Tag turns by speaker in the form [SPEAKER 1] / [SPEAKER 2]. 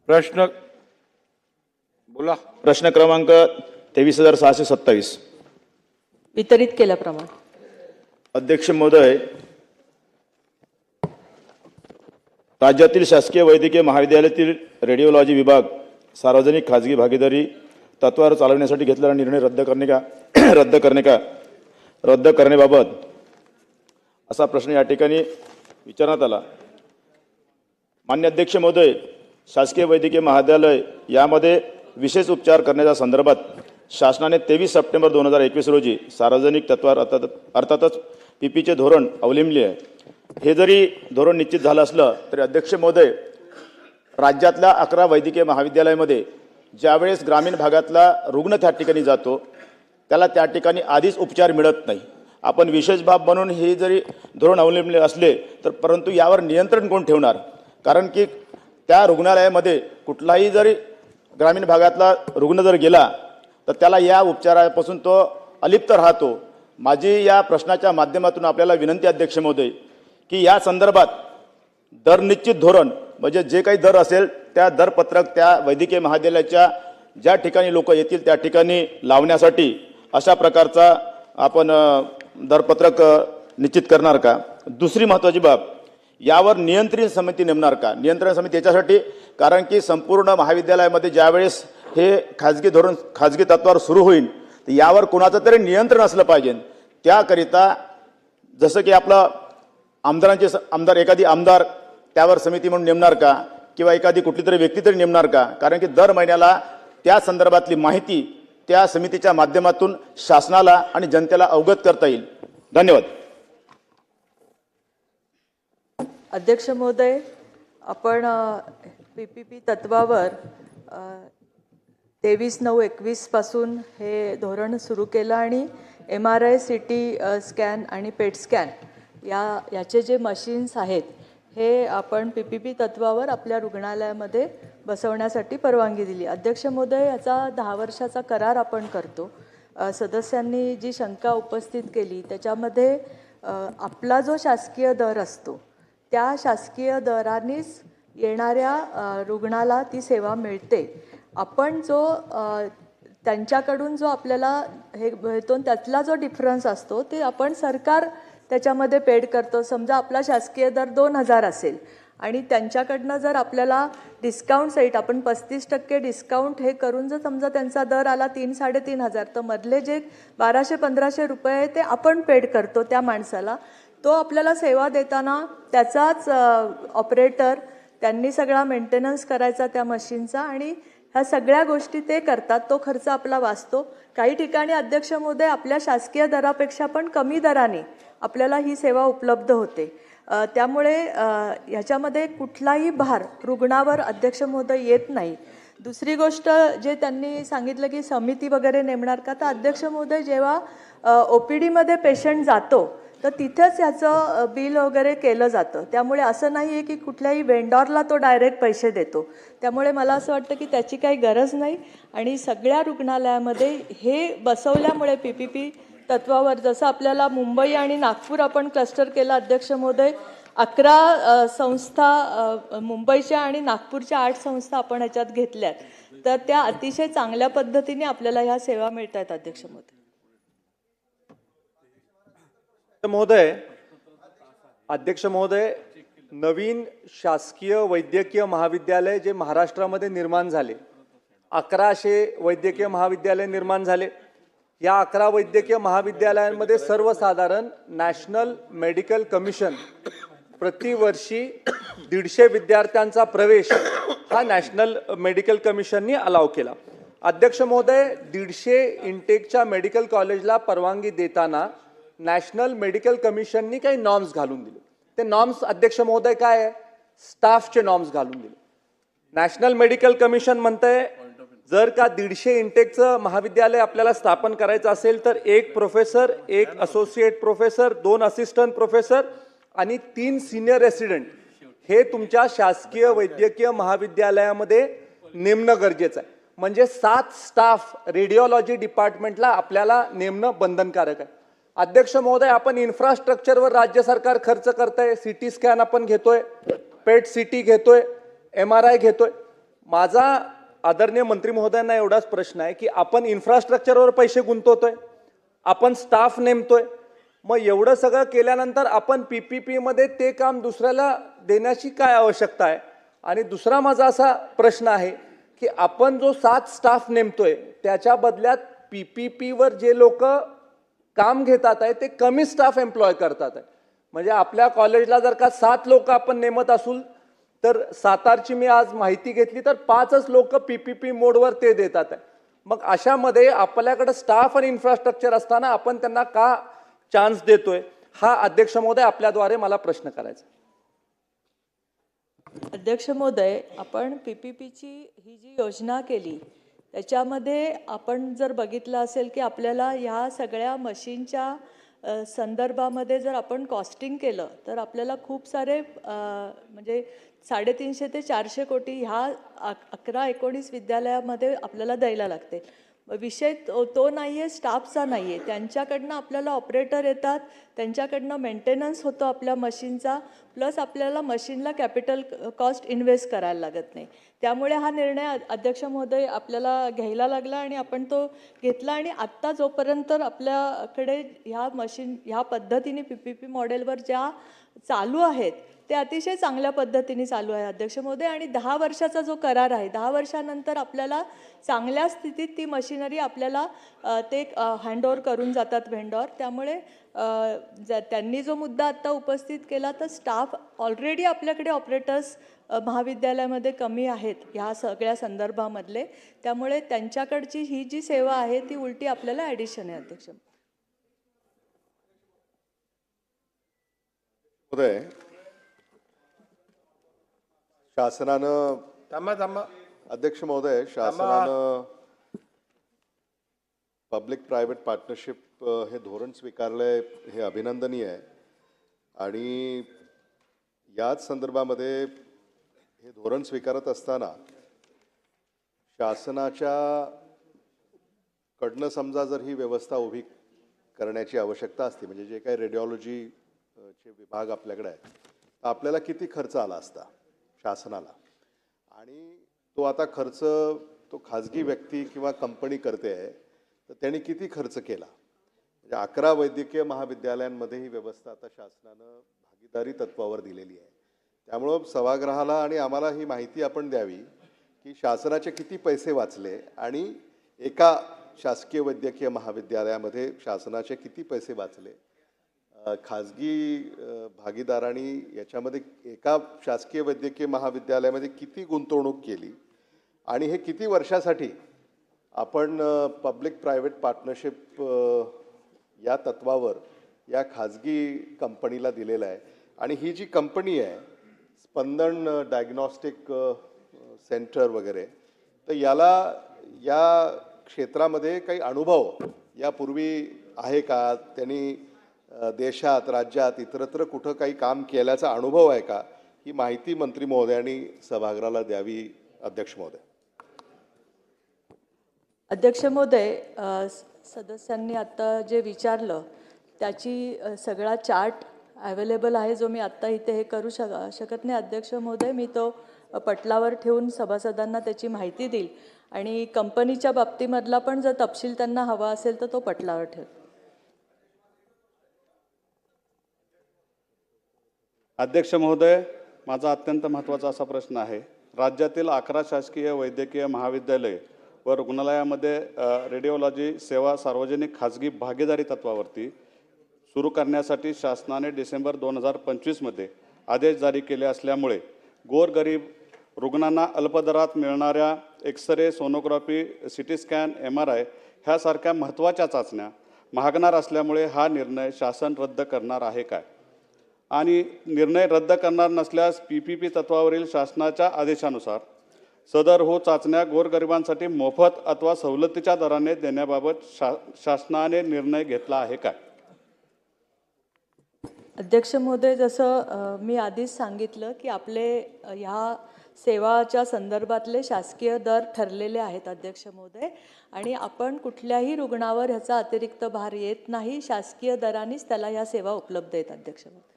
[SPEAKER 1] प्रश्न बोला.
[SPEAKER 2] प्रश्न क्रमांक 23,627.
[SPEAKER 3] वितरित केल्याप्रमाणे.
[SPEAKER 2] अध्यक्ष महोदय, राज्यातील शासकीय वैद्यकीय महाविद्यालयातील रेडिओलॉजी विभाग सार्वजनिक खाजगी भागीदारी तत्वावर चालवण्यासाठी घेतलेला निर्णय रद्द करण्याबाबत असा प्रश्न या ठिकाणी विचारण्यात आला. मान्य अध्यक्ष महोदय, शासकीय वैद्यकीय महाविद्यालय यामध्ये विशेष उपचार करण्याच्या संदर्भात शासनाने 23 सप्टेंबर 2021 रोजी सार्वजनिक तत्वावर अर्थातच पीपीचे धोरण अवलंबले आहे. हे जरी धोरण निश्चित झालं असलं तरी अध्यक्ष महोदय, राज्यातल्या 11 वैद्यकीय महाविद्यालयामध्ये ज्यावेळेस ग्रामीण भागातला रुग्ण त्या ठिकाणी जातो त्याला त्या ठिकाणी आधीच उपचार मिळत नाही. आपण विशेष बाब म्हणून हे जरी धोरण अवलंबले असले तर परंतु यावर नियंत्रण कोण ठेवणार? कारण की त्या रुग्णालयामध्ये कुठलाही जरी ग्रामीण भागातला रुग्ण जर गेला तर त्याला या उपचारापासून तो अलिप्त राहतो. माझी या प्रश्नाच्या माध्यमातून आपल्याला विनंती अध्यक्ष महोदय की या संदर्भात दर निश्चित धोरण म्हणजे जे काही दर असेल त्या दरपत्रक त्या वैद्यकीय महाविद्यालयाच्या ज्या ठिकाणी लोक येतील त्या ठिकाणी लावण्यासाठी अशा प्रकारचा आपण दरपत्रक निश्चित करणार का? दुसरी महत्त्वाची बाब, यावर नियंत्रण समिती नेमणार का? नियंत्रण समिती याच्यासाठी कारण की संपूर्ण महाविद्यालयामध्ये ज्यावेळेस हे खाजगी तत्वावर सुरू होईल तर यावर कोणाचं तरी नियंत्रण असलं पाहिजे. त्याकरिता जसं की आपलं एखादी आमदार त्यावर समिती म्हणून नेमणार का किंवा एखादी कुठली तरी व्यक्ती तरी नेमणार का? कारण की दर महिन्याला त्या संदर्भातली माहिती त्या समितीच्या माध्यमातून शासनाला आणि जनतेला अवगत करता येईल. धन्यवाद.
[SPEAKER 3] अध्यक्ष महोदय, आपण पीपीपी तत्वावर 23/9/21 पासून हे धोरण सुरू केलं आणि MRI, CT स्कॅन आणि पेट स्कॅन याचे जे मशीन्स आहेत हे आपण पीपीपी तत्वावर आपल्या रुग्णालयामध्ये बसवण्यासाठी परवानगी दिली. अध्यक्ष महोदय, याचा 10 वर्षाचा करार आपण करतो. सदस्यांनी जी शंका उपस्थित केली त्याच्यामध्ये आपला जो शासकीय दर असतो त्या शासकीय दरानेच येणाऱ्या रुग्णाला ती सेवा मिळते. आपण जो त्यांच्याकडून जो आपल्याला हे मिळतो त्यातला जो डिफरन्स असतो ते आपण सरकार त्याच्यामध्ये पेड करतो. समजा आपला शासकीय दर 2,000 असेल आणि त्यांच्याकडनं जर आपल्याला डिस्काउंट सहित आपण 35% डिस्काउंट हे करून जर समजा त्यांचा दर आला 3,000-3,500 तर मधले जे 1,200-1,500 रुपये ते आपण पेड करतो त्या माणसाला. तो आपल्याला सेवा देताना त्याचाच ऑपरेटर त्यांनी सगळा मेंटेनन्स करायचा त्या मशीनचा आणि ह्या सगळ्या गोष्टी ते करतात. तो खर्च आपला वाचतो. काही ठिकाणी अध्यक्ष महोदय आपल्या शासकीय दरापेक्षा पण कमी दराने आपल्याला ही सेवा उपलब्ध होते. त्यामुळे ह्याच्यामध्ये कुठलाही भार रुग्णावर अध्यक्ष महोदय येत नाही. दुसरी गोष्ट जे त्यांनी सांगितलं की समिती वगैरे नेमणार का, तर अध्यक्ष महोदय जेव्हा OPDमध्ये पेशंट जातो तर तिथेच याचं बिल वगैरे केलं जातं. त्यामुळे असं नाही आहे की कुठल्याही वेंडॉरला तो डायरेक्ट पैसे देतो. त्यामुळे मला असं वाटतं की त्याची काही गरज नाही आणि सगळ्या रुग्णालयामध्ये हे बसवल्यामुळे पीपीपी तत्वावर जसं आपल्याला मुंबई आणि नागपूर आपण क्लस्टर केला अध्यक्ष महोदय, 11 संस्था मुंबईच्या आणि नागपूरच्या 8 संस्था आपण ह्याच्यात घेतल्यात तर त्या अतिशय चांगल्या पद्धतीने आपल्याला ह्या सेवा मिळत आहेत अध्यक्ष महोदय.
[SPEAKER 4] अध्यक्ष महोदय, नवीन शासकीय वैद्यकीय महाविद्यालय जे महाराष्ट्रामध्ये निर्माण झाले, 1100 वैद्यकीय महाविद्यालय निर्माण झाले. या 11 वैद्यकीय महाविद्यालयांमध्ये सर्वसाधारण नॅशनल मेडिकल कमिशन प्रतिवर्षी 150 विद्यार्थ्यांचा प्रवेश हा नॅशनल मेडिकल कमिशननी अलाव केला. अध्यक्ष महोदय, 150 इंटेकच्या मेडिकल कॉलेजला परवानगी देताना नॅशनल मेडिकल कमिशननी काही नॉर्म्स घालून दिले. ते नॉर्म्स अध्यक्ष महोदय काय आहे? स्टाफचे नॉर्म्स घालून दिले. नॅशनल मेडिकल कमिशन म्हणतंय जर का 150 इंटेकचं महाविद्यालय आपल्याला स्थापन करायचं असेल तर 1 professor, 1 associate professor, 2 assistant professor आणि 3 सिनियर रेसिडेंट हे तुमच्या शासकीय वैद्यकीय महाविद्यालयामध्ये नेमणं गरजेचं आहे. म्हणजे 7 स्टाफ रेडिओलॉजी डिपार्टमेंटला आपल्याला नेमणं बंधनकारक आहे. अध्यक्ष महोदय, आपण इन्फ्रास्ट्रक्चरवर राज्य सरकार खर्च करतंय. CT स्कॅन आपण घेतोय, पेट CT घेतोय, MRI घेतोय. माझा आदरणीय मंत्री महोदयांना एवढाच प्रश्न आहे की आपण इन्फ्रास्ट्रक्चरवर पैसे गुंतवतोय, आपण स्टाफ नेमतोय, मग एवढं सगळं केल्यानंतर आपण PPP मध्ये ते काम दुसऱ्याला देण्याची काय आवश्यकता आहे? आणि दुसरा माझा असा प्रश्न आहे की आपण जो 7 स्टाफ नेमतोय त्याच्या बदल्यात PPP वर जे लोक काम घेतात आहे ते कमी स्टाफ एम्प्लॉय करतात आहे. म्हणजे आपल्या कॉलेजला जर का 7 लोक आपण नेमत असू तर सातारची मी आज माहिती घेतली तर 5च लोक PPP मोडवर ते देतात आहे. मग अशामध्ये आपल्याकडे स्टाफ आणि इन्फ्रास्ट्रक्चर असताना आपण त्यांना का चान्स देतोय? हा अध्यक्ष महोदय आपल्याद्वारे मला प्रश्न करायचा.
[SPEAKER 3] अध्यक्ष महोदय, आपण PPPची ही जी योजना केली त्याच्यामध्ये आपण जर बघितलं असेल की आपल्याला ह्या सगळ्या मशीनच्या संदर्भामध्ये जर आपण कॉस्टिंग केलं तर आपल्याला खूप सारे म्हणजे 350 ते 400 कोटी ह्या 11-19 विद्यालयामध्ये आपल्याला द्यायला लागते. विषय तो नाही आहे, स्टाफचा नाही आहे. त्यांच्याकडनं आपल्याला ऑपरेटर येतात, त्यांच्याकडनं मेंटेनन्स होतो आपल्या मशीनचा, प्लस आपल्याला मशीनला कॅपिटल कॉस्ट इन्व्हेस्ट करायला लागत नाही. त्यामुळे हा निर्णय अध्यक्ष महोदय आपल्याला घ्यायला लागला आणि आपण तो घेतला. आणि आत्ता जोपर्यंत आपल्याकडे ह्या पद्धतीने PPP मॉडेलवर ज्या चालू आहेत ते अतिशय चांगल्या पद्धतीने चालू आहे अध्यक्ष महोदय. आणि 10 वर्षाचा जो करार आहे, 10 वर्षानंतर आपल्याला चांगल्या स्थितीत ती मशिनरी आपल्याला ते हँडओव्हर करून जातात व्हेंडॉर. त्यामुळे त्यांनी जो मुद्दा आत्ता उपस्थित केला तर स्टाफ ऑलरेडी आपल्याकडे ऑपरेटर्स महाविद्यालयामध्ये कमी आहेत ह्या सगळ्या संदर्भामधले. त्यामुळे त्यांच्याकडची ही जी सेवा आहे ती उलटी आपल्याला ॲडिशन आहे अध्यक्ष
[SPEAKER 5] महोदय. शासनानं
[SPEAKER 1] थांबा
[SPEAKER 5] अध्यक्ष महोदय, शासनानं पब्लिक प्रायव्हेट पार्टनरशिप हे धोरण स्वीकारलंय, हे अभिनंदनीय आहे. आणि याच संदर्भामध्ये हे धोरण स्वीकारत असताना शासनाच्या कडनं समजा जर ही व्यवस्था उभी करण्याची आवश्यकता असते, म्हणजे जे काही रेडिओलॉजीचे विभाग आपल्याकडे आहेत, तर आपल्याला किती खर्च आला असता शासनाला? आणि तो आता खर्च तो खाजगी व्यक्ती किंवा कंपनी करते आहे, तर त्यांनी किती खर्च केला? म्हणजे 11 वैद्यकीय महाविद्यालयांमध्ये ही व्यवस्था आता शासनानं भागीदारी तत्वावर दिलेली आहे. त्यामुळं सभागृहाला आणि आम्हाला ही माहिती आपण द्यावी की शासनाचे किती पैसे वाचले आणि एका शासकीय वैद्यकीय महाविद्यालयामध्ये शासनाचे किती पैसे वाचले, खाजगी भागीदारांनी याच्यामध्ये एका शासकीय वैद्यकीय महाविद्यालयामध्ये किती गुंतवणूक केली आणि हे किती वर्षासाठी आपण पब्लिक प्रायव्हेट पार्टनरशिप या तत्वावर या खाजगी कंपनीला दिलेलं आहे. आणि ही जी कंपनी आहे स्पंदन डायग्नॉस्टिक सेंटर वगैरे, तर याला या क्षेत्रामध्ये काही अनुभव यापूर्वी आहे का? त्यांनी देशात, राज्यात, इतरत्र कुठं काही काम केल्याचा अनुभव आहे का? ही माहिती मंत्री महोदयांनी सभागृहाला द्यावी अध्यक्ष महोदय.
[SPEAKER 3] अध्यक्ष महोदय, सदस्यांनी आत्ता जे विचारलं त्याची सगळा चार्ट अवेलेबल आहे, जो मी आत्ता इथे हे करू शकत नाही अध्यक्ष महोदय. मी तो पटलावर ठेवून सभासदांना त्याची माहिती देईल. आणि कंपनीच्या बाबतीमधला पण जर तपशील त्यांना हवा असेल तर तो पटलावर ठेव.
[SPEAKER 6] अध्यक्ष महोदय, माझा अत्यंत महत्त्वाचा असा प्रश्न आहे. राज्यातील 11 शासकीय वैद्यकीय महाविद्यालय व रुग्णालयामध्ये रेडिओलॉजी सेवा सार्वजनिक खाजगी भागीदारी तत्वावरती सुरू करण्यासाठी शासनाने डिसेंबर 2025मध्ये आदेश जारी केले असल्यामुळे गोरगरीब रुग्णांना अल्पदरात मिळणाऱ्या xray, sonography, CT scan, MRI ह्यासारख्या महत्त्वाच्या चाचण्या महागणार असल्यामुळे हा निर्णय शासन रद्द करणार आहे काय? आणि निर्णय रद्द करणार नसल्यास PPP तत्वावरील शासनाच्या आदेशानुसार सदर चाचण्या गोरगरिबांसाठी मोफत अथवा सवलतीच्या दराने देण्याबाबत शासनाने निर्णय घेतला आहे काय?
[SPEAKER 3] अध्यक्ष महोदय, जसं मी आधीच सांगितलं की आपले ह्या सेवाच्या संदर्भातले शासकीय दर ठरलेले आहेत अध्यक्ष महोदय. आणि आपण कुठल्याही रुग्णावर ह्याचा अतिरिक्त भार येत नाही. शासकीय दरानेच त्याला ह्या सेवा उपलब्ध आहेत अध्यक्ष महोदय.